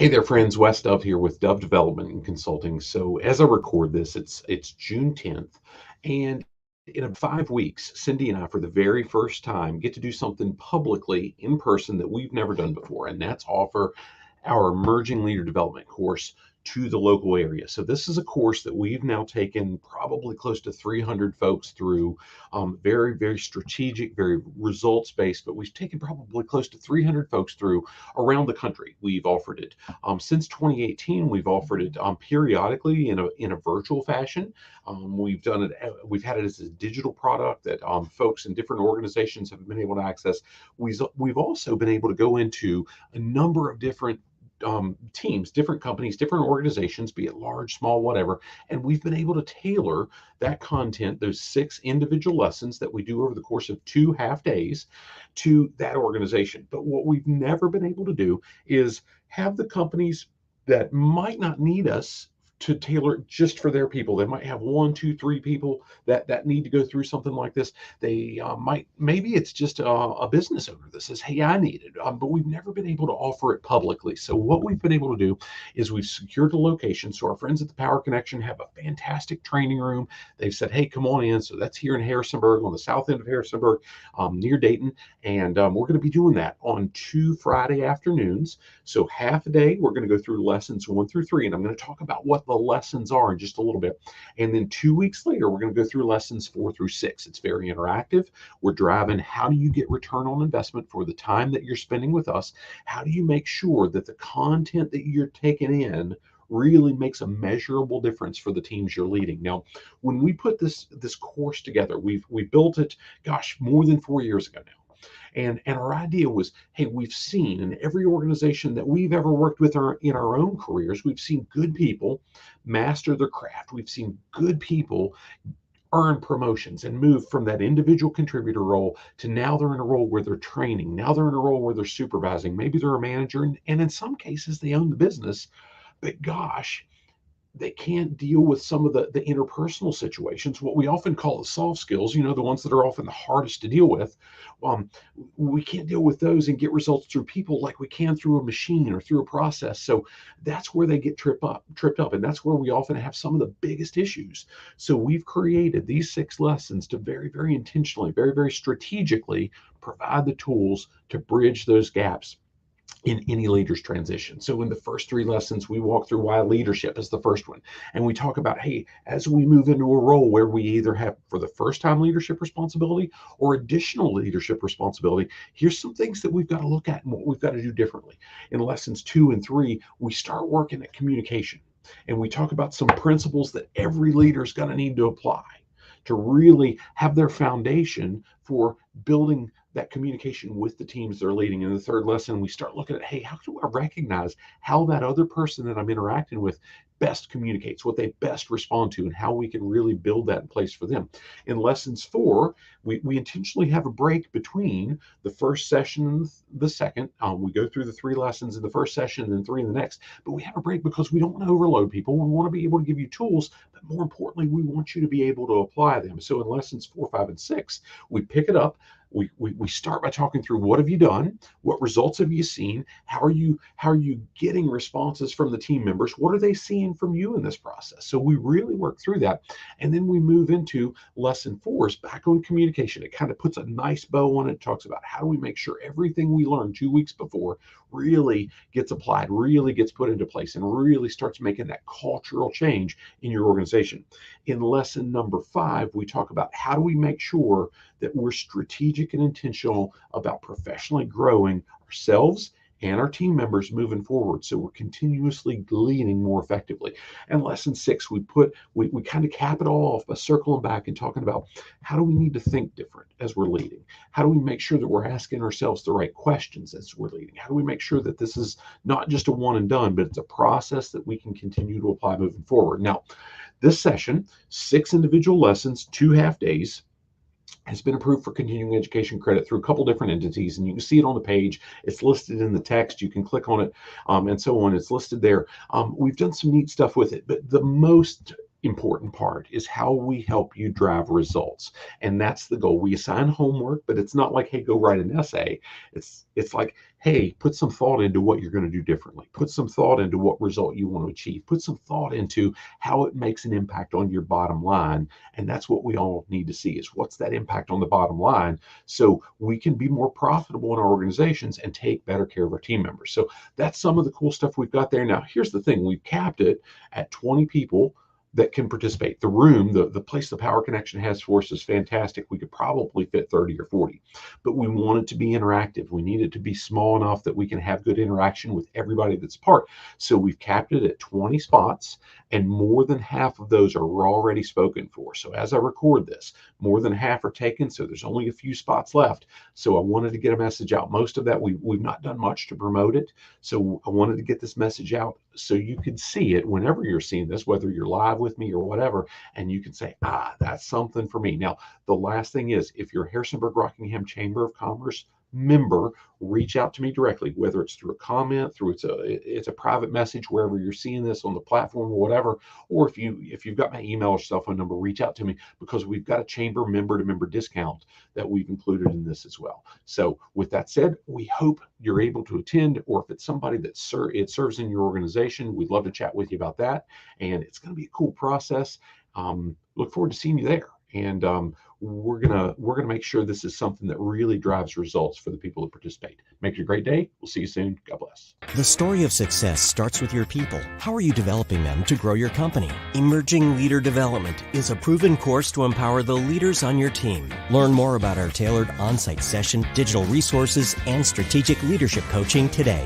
Hey there, friends. Wes Dove here with Dove Development and Consulting. So as I record this, it's June 10th, and in about 5 weeks, Cindy and I, for the very first time, get to do something publicly in person that we've never done before, and that's offer our Emerging Leader Development course to the local area. So this is a course that we've now taken probably close to 300 folks through, very, very strategic, very results based, but we've taken probably close to 300 folks through around the country. We've offered it since 2018. We've offered it periodically in a virtual fashion. We've done it. We've had it as a digital product that folks in different organizations have been able to access. We've also been able to go into a number of different teams, different companies, different organizations, be it large, small, whatever. And we've been able to tailor that content, those 6 individual lessons that we do over the course of 2 half days, to that organization. But what we've never been able to do is have the companies that might not need us to tailor it just for their people. They might have 1, 2, 3 people that need to go through something like this. They maybe it's just a business owner that says, "Hey, I need it," but we've never been able to offer it publicly. So what we've been able to do is we've secured a location. So our friends at the Power Connection have a fantastic training room. They've said, "Hey, come on in." So that's here in Harrisonburg, on the south end of Harrisonburg, near Dayton, and we're going to be doing that on 2 Friday afternoons. So half a day, we're going to go through lessons 1 through 3, and I'm going to talk about what the lessons are in just a little bit. And then 2 weeks later, we're going to go through lessons 4 through 6. It's very interactive. We're driving how do you get return on investment for the time that you're spending with us? How do you make sure that the content that you're taking in really makes a measurable difference for the teams you're leading? Now, when we put this course together, we built it, gosh, more than 4 years ago now. And our idea was, hey, we've seen in every organization that we've ever worked with in our own careers, we've seen good people master their craft. We've seen good people earn promotions and move from that individual contributor role to now they're in a role where they're training. Now they're in a role where they're supervising. Maybe they're a manager, and in some cases they own the business. But gosh, they can't deal with some of the interpersonal situations, what we often call the soft skills, the ones that are often the hardest to deal with. um, we can't deal with those and get results through people like we can through a machine or through a process. So that's where they get tripped up, and that's where we often have some of the biggest issues. So we've created these 6 lessons to very, very intentionally, very, very strategically provide the tools to bridge those gaps in any leader's transition. So in the first 3 lessons, we walk through why leadership is the first one. And we talk about, hey, as we move into a role where we either have for the first time leadership responsibility or additional leadership responsibility, here's some things that we've got to look at and what we've got to do differently. In lessons 2 and 3, we start working at communication. And we talk about some principles that every leader is going to need to apply to really have their foundation for building that communication with the teams they're leading. In the 3rd lesson, we start looking at, hey, how do I recognize how that other person that I'm interacting with best communicates, what they best respond to, and how we can really build that in place for them. In lessons 4, we intentionally have a break between the first session and the second. We go through the 3 lessons in the first session and then 3 in the next, but we have a break because we don't want to overload people. We want to be able to give you tools, but more importantly, we want you to be able to apply them. So in lessons 4, 5, and 6, we pick it up. We start by talking through what have you done, what results have you seen, how are you getting responses from the team members, what are they seeing from you in this process. So we really work through that, and then we move into lesson 4 is back on communication. It kind of puts a nice bow on it. It talks about how do we make sure everything we learned 2 weeks before really gets applied, really gets put into place, and really starts making that cultural change in your organization. In lesson number 5, we talk about how do we make sure that we're strategic and intentional about professionally growing ourselves and our team members moving forward, so we're continuously leading more effectively. And lesson 6, we kind of cap it all off by circling back and talking about how do we need to think different as we're leading. How do we make sure that we're asking ourselves the right questions as we're leading? How do we make sure that this is not just a one and done, but it's a process that we can continue to apply moving forward? Now, this session, 6 individual lessons, 2 half days, has been approved for continuing education credit through a couple different entities, and you can see it on the page. It's listed in the text. You can click on it, and so on. It's listed there. We've done some neat stuff with it, but the most important part is how we help you drive results. And that's the goal. We assign homework, but it's not like, hey, go write an essay. It's like, hey, put some thought into what you're going to do differently. Put some thought into what result you want to achieve. Put some thought into how it makes an impact on your bottom line. And that's what we all need to see, is what's that impact on the bottom line, so we can be more profitable in our organizations and take better care of our team members. So that's some of the cool stuff we've got there. Now, here's the thing. We've capped it at 20 people that can participate. The room, the place the Power Connection has for us is fantastic. We could probably fit 30 or 40, but we want it to be interactive. We need it to be small enough that we can have good interaction with everybody that's part. So we've capped it at 20 spots, and more than half of those are already spoken for. So as I record this, more than half are taken, so there's only a few spots left. So I wanted to get a message out. Most of that, we've not done much to promote it. So I wanted to get this message out so you could see it whenever you're seeing this, whether you're live with me or whatever, and you can say, that's something for me. Now, the last thing is, if you're Harrisonburg-Rockingham Chamber of Commerce member, reach out to me directly, whether it's through a comment, through it's a private message wherever you're seeing this on the platform or whatever, or if you've got my email or cell phone number, reach out to me, because we've got a chamber member to member discount that we've included in this as well. So with that said, we hope you're able to attend, or if it's somebody that it serves in your organization, we'd love to chat with you about that. And it's going to be a cool process. Look forward to seeing you there. And we're gonna make sure this is something that really drives results for the people that participate. Make it a great day. We'll see you soon. God bless. The story of success starts with your people. How are you developing them to grow your company? Emerging Leader Development is a proven course to empower the leaders on your team. Learn more about our tailored on-site session, digital resources, and strategic leadership coaching today.